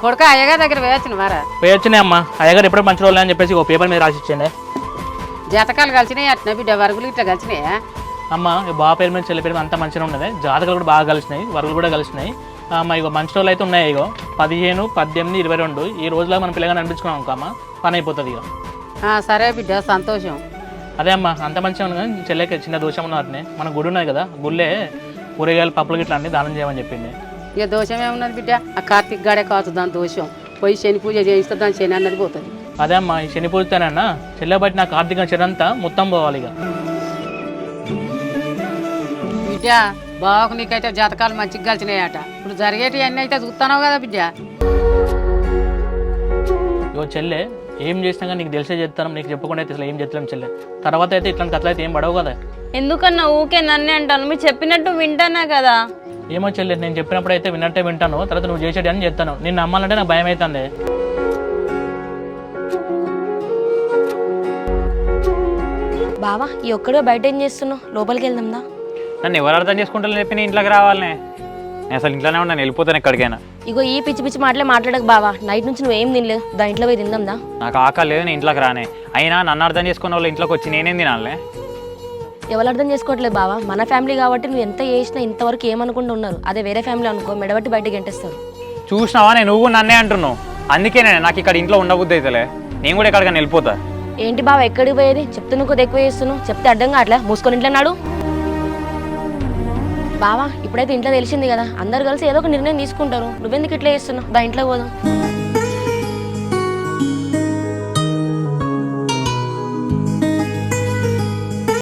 కొడుక అయ్యగారి దగ్గర వేయచ్చును మారా పోయొచ్చినాయి అమ్మ. అయ్యగారు ఎప్పుడు మంచి రోజులు అని చెప్పేసి ఒక పేపర్ మీద రాసి ఇచ్చిండే. జాతకాలు కలిసినాయి అట్లా బిడ్డ వరుగులు ఇట్లా కలిసినాయా? అమ్మ ఇక బావ పేరు మీద చెల్లి పేరు మీద అంతా మంచిగా ఉన్నది. జాతకాలు కూడా బాగా కలిసినాయి, వరుగులు కూడా కలిసినాయి. అమ్మ ఇక మంచి రోజులు అయితే ఉన్నాయి. ఇగో 15, 18, 22 ఈ రోజులో మన పిల్లగా అనిపించుకున్నాం అనుకో అమ్మ, పని అయిపోతుంది ఇక. సరే బిడ్డ సంతోషం. అదే అమ్మ అంత మంచిగా ఉంది కానీ చెల్లెకి చిన్న దోషం ఉన్న వాటిని మన గుడి ఉన్నది కదా, గుళ్ళే కూరగాయలు పప్పులు గిట్లా అన్ని దానం చేయమని చెప్పింది. ఇక దోషం ఏమున్నది బిడ్డ? ఆ కార్తీక్ గాడే కావచ్చు దాని దోషం. పోయి శని పూజ చేయిస్తే దాని శని అన్నది పోతుంది. అదే అమ్మ ఈ శని పూజతోనన్నా చెల్లె బట్టి నాకు ఆర్థిక చెడంతా మొత్తం పోవాలి ఇక. బిడ్డ బావకు నీకైతే జాతకాలు మంచిగా కలిసినాయట. ఇప్పుడు జరిగేటి అన్నీ అయితే చూస్తున్నావు కదా బిడ్డ. ఇగో చెల్లె ఏం చేసినా కానీ నీకు తెలిసే చేస్తాను, నీకు చెప్పకుండా అయితే అసలు ఏం చేస్తాం చెల్లె. తర్వాత అయితే ఇట్లాంటి కథలు అయితే ఏం పడవు కదా. ఎందుకన్నా ఊకే నన్నే అంటాను, మీరు చెప్పినట్టు వింటానా కదా. ఏమో చెల్లె నేను చెప్పినప్పుడు అయితే విన్నట్టే వింటాను, తర్వాత నువ్వు చేసేది అని చెప్తాను. నేను నమ్మాలంటే నాకు భయం అవుతుంది. బావా ఈ ఒక్కడే బయట ఏం చేస్తున్నావు? లోపలికి వెళ్దాందా? నన్ను ఎవరు అర్థం చేసుకుంటారని చెప్పి నేను ఇంట్లోకి రావాలనే? నేను అసలు ఇంట్లోనే ఉన్నాను, వెళ్ళిపోతాను ఎక్కడికైనా. ఇగో ఈ పిచ్చి పిచ్చి మాటలకు బావా. నైట్ నుంచి నువ్వేం తినలేదు, దా ఇంట్లో పోయి తిందాందా? నాకు ఆకలి లేదు, నేను ఇంట్లోకి రానే. అయినా నన్ను అర్థం చేసుకున్న వాళ్ళు ఇంట్లోకి వచ్చి నేనేం తినాలే? ఎవరు అర్థం చేసుకోవట్లేదు బావా. మన ఫ్యామిలీ కాబట్టి నువ్వు ఎంత చేసినా ఇంతవరకు ఏమనుకుంటూ ఉన్నారు. అదే వేరే ఫ్యామిలీ అనుకో మెడబట్టి బయటకు గంటేస్తారు. చూసినావా, నేను నువ్వు నన్నే అంటున్నావు. అందుకేనే నాకు ఇక్కడ ఇంట్లో ఉండబుద్ధి అయితేలే, నేను కూడా ఎక్కడికైనా వెళ్ళిపోతా. ఏంటి బావా ఎక్కడికి పోయేది? చెప్తున్నా కొద్ది ఎక్కువ చేస్తున్నావు. చెప్తే అర్థం కావట్లే, మూసుకొని ఇంట్లో నాడు. బావా ఇప్పుడైతే ఇంట్లో తెలిసింది కదా, అందరు కలిసి ఏదో ఒక నిర్ణయం తీసుకుంటారు. నువ్వెందుకు ఇట్లా చేస్తున్నావు? దా ఇంట్లో పోదాం.